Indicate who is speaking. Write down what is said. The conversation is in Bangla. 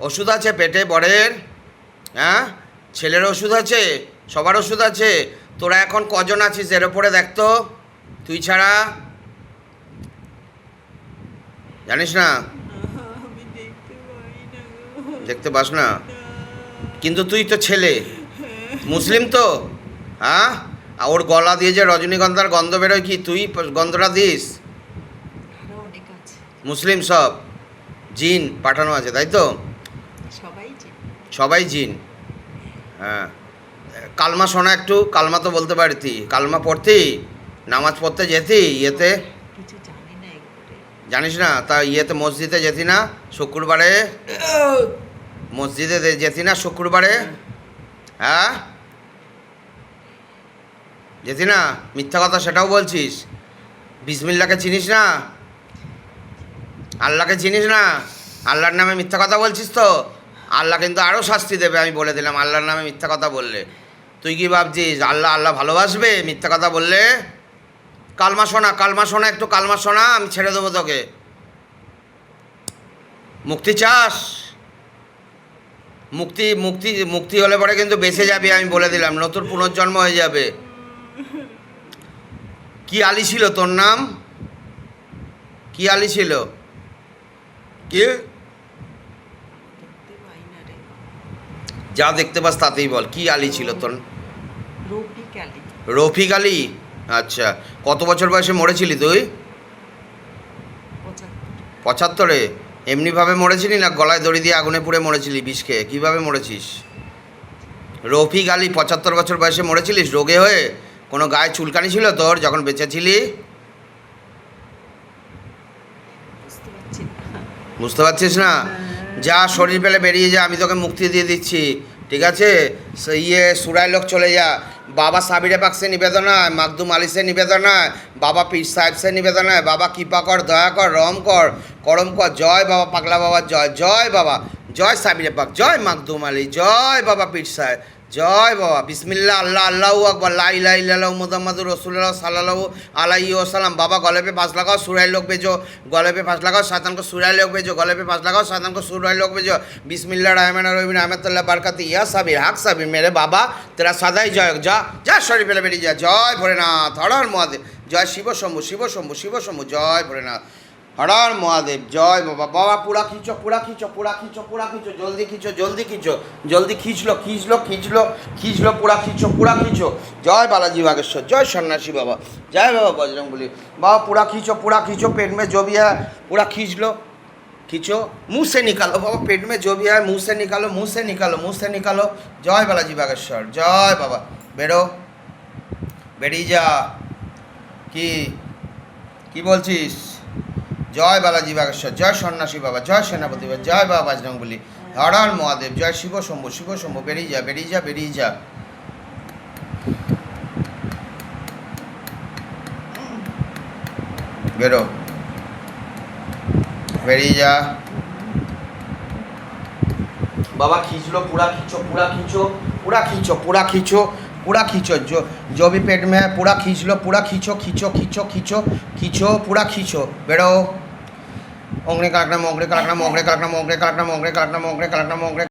Speaker 1: ওষুধ আছে পেটে বরের? হ্যাঁ, ছেলের ওষুধ আছে, সবার ওষুধ আছে। তোরা এখন কজন আছিস এর ওপরে দেখতো, তুই ছাড়া? জানিস না?
Speaker 2: আমি দেখতে পাই না গো।
Speaker 1: দেখতে পাস না? কিন্তু তুই তো ছেলে, মুসলিম তো, হ্যাঁ? আর ওর গলা দিয়ে যে রজনীগন্ধার গন্ধ বেরোয়, কি তুই গন্ধটা দিস?
Speaker 2: আরো অনেক আছে,
Speaker 1: মুসলিম সব জিন পাঠানো আছে, তাই তো?
Speaker 2: সবাই যে
Speaker 1: সবাই জিন। হ্যাঁ, কালমা শোনা একটু, কালমা তো বলতে পারতি, কালমা পড়তি, নামাজ পড়তে যেতি ইয়েতে?
Speaker 2: কিছু জানি না এগুলো।
Speaker 1: জানিস না? তা ইয়েতে মসজিদে যেতি না শুক্রবারে? মসজিদে যেতি না শুক্রবারে? হ্যাঁ, যেতি না? মিথ্যা কথা সেটাও বলছিস। বিসমিল্লাহকে চিনিস না? আল্লাহকে চিনিস না? আল্লাহর নামে মিথ্যা কথা বলছিস তো আল্লাহ কিন্তু আরও শাস্তি দেবে, আমি বলে দিলাম। আল্লাহর নামে মিথ্যা কথা বললে তুই কি ভাবছিস আল্লাহ আল্লাহ ভালোবাসবে মিথ্যা কথা বললে? কালমা শোনা, কালমা শোনা একটু, কালমা শোনা, আমি ছেড়ে দেবো তোকে। মুক্তি চাস? মুক্তি মুক্তি মুক্তি হলে পরে কিন্তু বেঁচে যাবি, আমি বলে দিলাম, নতুন পুনর্জন্ম হয়ে যাবে। কি আলী ছিল তোর নাম? কি আলী ছিল? কি?
Speaker 2: দেখতে পাই না রে।
Speaker 1: যা দেখতে পাস তাতেই বল, কি আলী ছিল তোর?
Speaker 2: রফিক আলী।
Speaker 1: রফিক আলী। আচ্ছা, কত বছর বয়সে মরেছিলি তুই?
Speaker 2: 75।
Speaker 1: 75-এ? এমনিভাবে মরেছিলি না গলায় দড়ি দিয়ে আগুনে পুড়ে মরেছিলি বিষ খেয়ে? কীভাবে মরেছিস? রফিক আলী 75 বছর বয়সে মরেছিলিস রোগে হয়ে? কোনো গায়ে চুলকানি ছিল তোর যখন বেঁচে ছিলি?
Speaker 2: বুঝতে পারছি না।
Speaker 1: বুঝতে পারছিস না? যা, শরীর পেলে বেরিয়ে যা, আমি তোকে মুক্তি দিয়ে দিচ্ছি, ঠিক আছে? সুরায় লোক চলে যা। বাবা সাবিরে পাক সে নিবেদন হয়, মাকদুম আলী সে নিবেদন হয়, বাবা পীর সাহেব সে নিবেদন হয়, বাবা কৃপা কর, দয়া কর, রহম কর, করম কর। জয় বাবা পাগলা বাবা, জয় জয় বাবা, জয় সাবিরে পাক, জয় মাকদুম আলী, জয় বাবা পীর সাহেব, জয় বাবা। বিসমিল্লাহ, আল্লাহ আল্লাহু আকবার, লা ইলাহা ইল্লাল্লাহু মুহাম্মাদুর রাসূলুল্লাহ সাল্লাল্লাহু আলাইহি ওয়াসাল্লাম। বাবা গলে पे 5 लगाओ, सुराय लोग भेजो, गले पे 5 लगाओ, शैतान को सुराय लोग भेजो, गले पे 5 लगाओ, शैतान को सुराय लोग भेजो। बिस्मिल्लाह रहमान रहीम, रहमतुल्लाह बरकत, या साबिर हक साबिर, मेरे बाबा तेरा सदाई जय। जा जा, शरीर পেলে বেরিয়ে যা। জয় ভোলেনাথ, হর হর মহাদেব, জয় শিব শম্ভু, শিব শম্ভু, শিব শম্ভু, জয় ভোলেনাথ, হর হর মহাদেব, জয় বাবা। বাবা পুরা খিচো, পুরা খিচো, পুরা খিচো, পুরা খিচো, জলদি খিচো, জলদি খিচো, জলদি খিচলো, খিচলো, খিচলো, খিচলো, পুরা খিচো, পুরা খিচো। জয় बालाजी बागेश्वर, जय सन्यासी बाबा, जय बाबा बजरंगबली। बाबा पूरा खींचो, पेट में जो भी है पूरा खींच लो, खींचो, मुंह से निकालो बाबा, पेट में जो भी है मुंह से निकालो, मुंह से निकालो, मुंह से निकालो। जय बालाजी बागेश्वर, जय बाबा। বেরো, বেরিয়ে যা। কি বলছিস? জয় বালাজি বাগেশ্বর, জয় সন্ন্যাসী বাবা, জয় সেনাপতি বাবা, জয় বাবা বজরংবলী, হর হর মহাদেব, জয় শিব শম্ভু, শিব শম্ভু। বেরিয়ে যা, বেরিয়ে যা, বেরিয়ে যা। বেরো, বেরিয়ে যা। बाबा खींच लो, पूरा खींचो, पूरा खींचो, पूरा खींचो, पूरा खींचो, पूरा खींचो, जो भी पेट में है पूरा खींच लो, पूरा खींचो, खींचो, खींचो, खींचो, खींचो, पूरा खींचो। बेड़ो, ओंगरे कालकना, मोंगरे कालकना, मोंगरे कालकना, मोंगरे कालकना, मोंगरे कालकना, मोंगरे कालकना, मोंगरे।